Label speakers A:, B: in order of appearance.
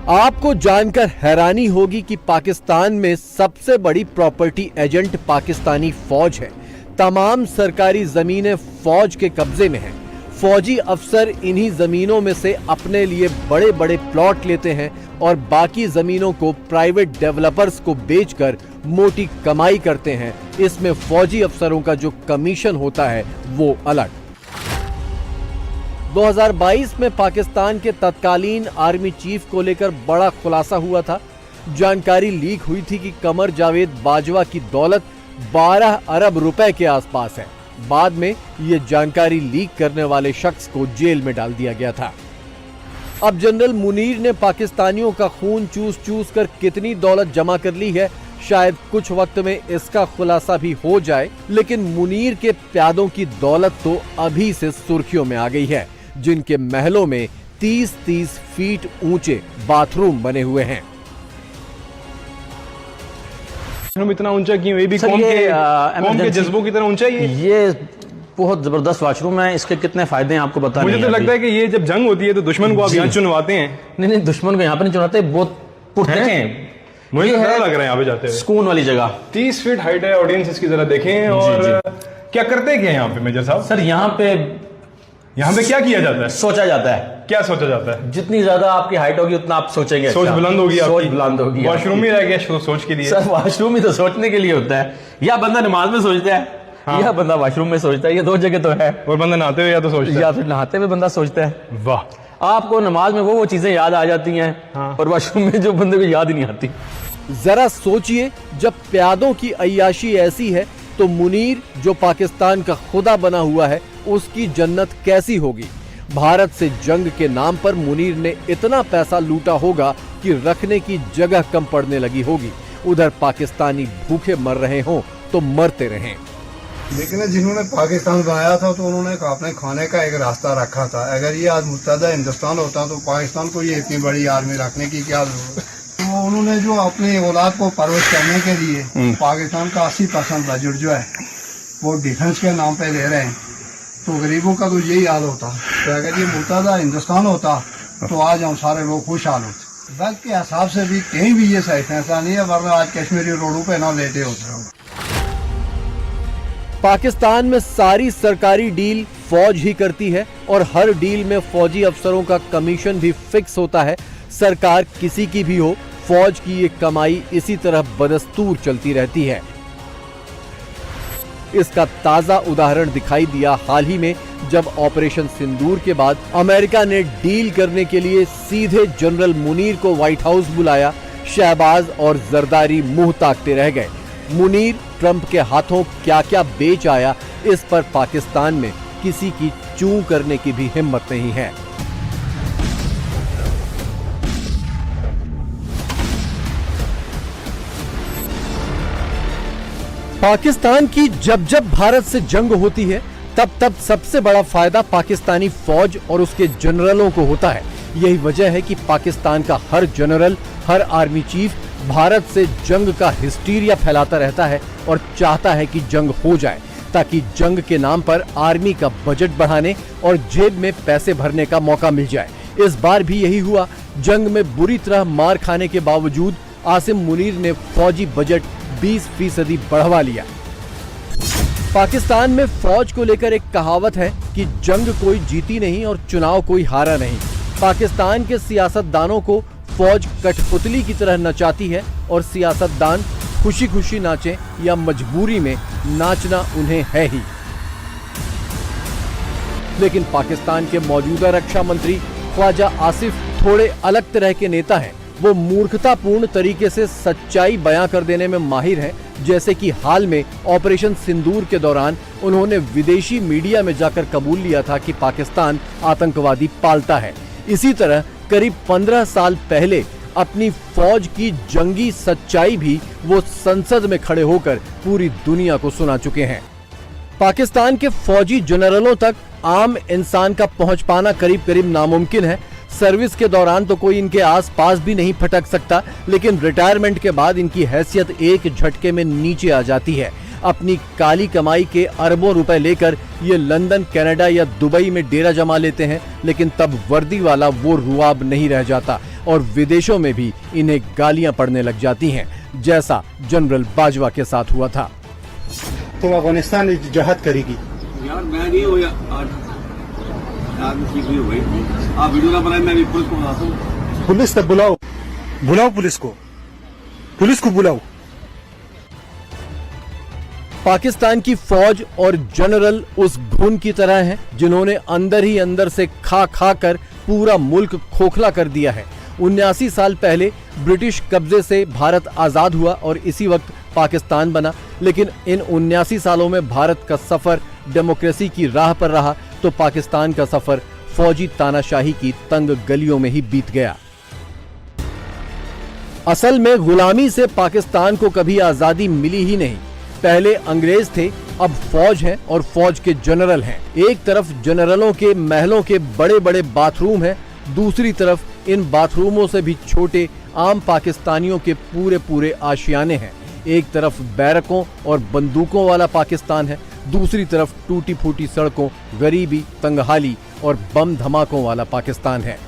A: आपको जानकर हैरानी होगी कि पाकिस्तान में सबसे बड़ी प्रॉपर्टी एजेंट पाकिस्तानी फौज है। तमाम सरकारी जमीनें फौज के कब्जे में हैं। फौजी अफसर इन्हीं जमीनों में से अपने लिए बड़े बड़े प्लॉट लेते हैं और बाकी जमीनों को प्राइवेट डेवलपर्स को बेचकर मोटी कमाई करते हैं। इसमें फौजी अफसरों का जो कमीशन होता है वो अलग। 2022 में पाकिस्तान के तत्कालीन आर्मी चीफ को लेकर बड़ा खुलासा हुआ था। जानकारी लीक हुई थी कि कमर जावेद बाजवा की दौलत 12 अरब रुपए के आसपास है। बाद में यह जानकारी लीक करने वाले शख्स को जेल में डाल दिया गया था। अब जनरल मुनीर ने पाकिस्तानियों का खून चूस चूस कर कितनी दौलत जमा कर ली है, शायद कुछ वक्त में इसका खुलासा भी हो जाए। लेकिन मुनीर के प्यादों की दौलत तो अभी से सुर्खियों में आ गई है, जिनके महलों में 30-30 फीट ऊंचे बाथरूम बने हुए हैं।
B: इतना ऊंचा क्यों? ये भी कौम के जज्बों की तरह ऊंचा
C: ये बहुत जबरदस्त वाशरूम है। इसके कितने फायदे हैं आपको पता नहीं।
B: मुझे तो लगता है कि ये जब जंग होती है तो दुश्मन को आप यहाँ चुनवाते हैं।
C: नहीं, दुश्मन को यहाँ पे नहीं चुनवाते, बहुत पुरते हैं।
B: मुझे तो डर लग रहा है यहाँ पे जाते हुए।
C: सुकून वाली जगह,
B: 30 फीट हाइट है। ऑडियंस इसकी जरा देखें। और क्या करते क्या यहाँ पे मेजर साहब?
C: सर यहाँ पे
B: क्या किया जाता है?
C: सोचा जाता है।
B: क्या सोचा जाता है?
C: जितनी ज्यादा आपकी हाइट होगी उतना आप सोचेंगे।
B: सोच बुलंद होगी।
C: सोच बुलंद होगी।
B: वॉशरूम ही रह गया सोच के लिए।
C: सर वाशरूम ही तो सोचने के लिए होता है। या बंदा नमाज में सोचता है, या बंदा वॉशरूम में सोचता है। ये दो जगह तो है।
B: और बंदा नहाते हुए या तो सोचता है,
C: या फिर नहाते हुए बंदा सोचता है।
B: वाह,
C: आपको नमाज में वो चीजें याद आ जाती हैं और वॉशरूम में जो बंदे को याद ही नहीं आती।
A: जरा सोचिए, जब प्यादों की अय्याशी ऐसी है तो मुनीर जो पाकिस्तान का खुदा बना हुआ है उसकी जन्नत कैसी होगी। भारत से जंग के नाम पर मुनीर ने इतना पैसा लूटा होगा कि रखने की जगह कम पड़ने लगी होगी। उधर पाकिस्तानी भूखे मर रहे हों तो मरते रहें।
D: लेकिन जिन्होंने पाकिस्तान बनाया था तो उन्होंने अपने खाने का एक रास्ता रखा था। अगर ये आज मुत्तहदा हिंदुस्तान होता तो पाकिस्तान को ये इतनी बड़ी आर्मी रखने की क्या जरूरत। तो उन्होंने जो अपनी औलाद को परवरिश करने के लिए पाकिस्तान का 80% बजट जो है वो डिफेंस के नाम पे ले रहे हैं। तो गरीबों का तो यही हाल होता। तो अगर ये मुत्तहदा हिंदुस्तान होता तो आज हम सारे लोग खुशहाल होते। वक्त के हिसाब से भी कहीं भी ये सही फैसला नहीं है, वरना आज कश्मीरी रोडों पे ना लेटे होते हो।
A: पाकिस्तान में सारी सरकारी डील फौज ही करती है और हर डील में फौजी अफसरों का कमीशन भी फिक्स होता है। सरकार किसी की भी हो, फौज की ये कमाई इसी तरह बदस्तूर चलती रहती है। इसका ताजा उदाहरण दिखाई दिया हाल ही में, जब ऑपरेशन सिंदूर के बाद अमेरिका ने डील करने के लिए सीधे जनरल मुनीर को व्हाइट हाउस बुलाया। शहबाज और जरदारी मुंह ताकते रह गए। मुनीर ट्रंप के हाथों क्या क्या बेच आया, इस पर पाकिस्तान में किसी की चूं करने की भी हिम्मत नहीं है। पाकिस्तान की जब जब भारत से जंग होती है तब तब सबसे बड़ा फायदा पाकिस्तानी फौज और उसके जनरलों को होता है। यही वजह है कि पाकिस्तान का हर जनरल, हर आर्मी चीफ भारत से जंग का हिस्टीरिया फैलाता रहता है और चाहता है कि जंग हो जाए, ताकि जंग के नाम पर आर्मी का बजट बढ़ाने और जेब में पैसे भरने का मौका मिल जाए। इस बार भी यही हुआ। जंग में बुरी तरह मार खाने के बावजूद आसिम मुनीर ने फौजी बजट 20% बढ़वा लिया। पाकिस्तान में फौज को लेकर एक कहावत है कि जंग कोई जीती नहीं और चुनाव कोई हारा नहीं। पाकिस्तान के सियासतदानों को फौज कठपुतली की तरह नचाती है और सियासतदान खुशी खुशी नाचें या मजबूरी में नाचना उन्हें है ही। लेकिन पाकिस्तान के मौजूदा रक्षा मंत्री ख्वाजा आसिफ थोड़े अलग तरह के नेता हैं। वो मूर्खतापूर्ण तरीके से सच्चाई बयां कर देने में माहिर हैं। जैसे कि हाल में ऑपरेशन सिंदूर के दौरान उन्होंने विदेशी मीडिया में जाकर कबूल लिया था कि पाकिस्तान आतंकवादी पालता है। इसी तरह करीब 15 साल पहले अपनी फौज की जंगी सच्चाई भी वो संसद में खड़े होकर पूरी दुनिया को सुना चुके हैं। पाकिस्तान के फौजी जनरलों तक आम इंसान का पहुंच पाना करीब करीब नामुमकिन है। सर्विस के दौरान तो कोई इनके आसपास भी नहीं फटक सकता, लेकिन रिटायरमेंट के बाद इनकी हैसियत एक झटके में नीचे आ जाती है। अपनी काली कमाई के अरबों रुपए लेकर ये लंदन, कनाडा या दुबई में डेरा जमा लेते हैं, लेकिन तब वर्दी वाला वो रुआब नहीं रह जाता और विदेशों में भी इन्हें गालियां पड़ने लग जाती हैं, जैसा जनरल बाजवा के साथ हुआ था।
E: तो अफगानिस्तान में जहाद करेगी
F: यार, मैं नहीं हो ठीक नहीं हो गई। आप वीडियो ना बनाए, मैं भी पुलिस को बुलाता हूँ।
E: पुलिस तब बुलाओ, बुलाओ पुलिस को बुलाओ।
A: पाकिस्तान की फौज और जनरल उस घुन की तरह हैं जिन्होंने अंदर ही अंदर से खा खा कर पूरा मुल्क खोखला कर दिया है। 79 साल पहले ब्रिटिश कब्जे से भारत आजाद हुआ और इसी वक्त पाकिस्तान बना, लेकिन इन 79 सालों में भारत का सफर डेमोक्रेसी की राह पर रहा तो पाकिस्तान का सफर फौजी तानाशाही की तंग गलियों में ही बीत गया। असल में गुलामी से पाकिस्तान को कभी आजादी मिली ही नहीं। पहले अंग्रेज थे, अब फौज है और फौज के जनरल हैं। एक तरफ जनरलों के महलों के बड़े बड़े बाथरूम हैं, दूसरी तरफ इन बाथरूमों से भी छोटे आम पाकिस्तानियों के पूरे पूरे आशियाने हैं। एक तरफ बैरकों और बंदूकों वाला पाकिस्तान है, दूसरी तरफ टूटी फूटी सड़कों, गरीबी, तंगहाली और बम धमाकों वाला पाकिस्तान है।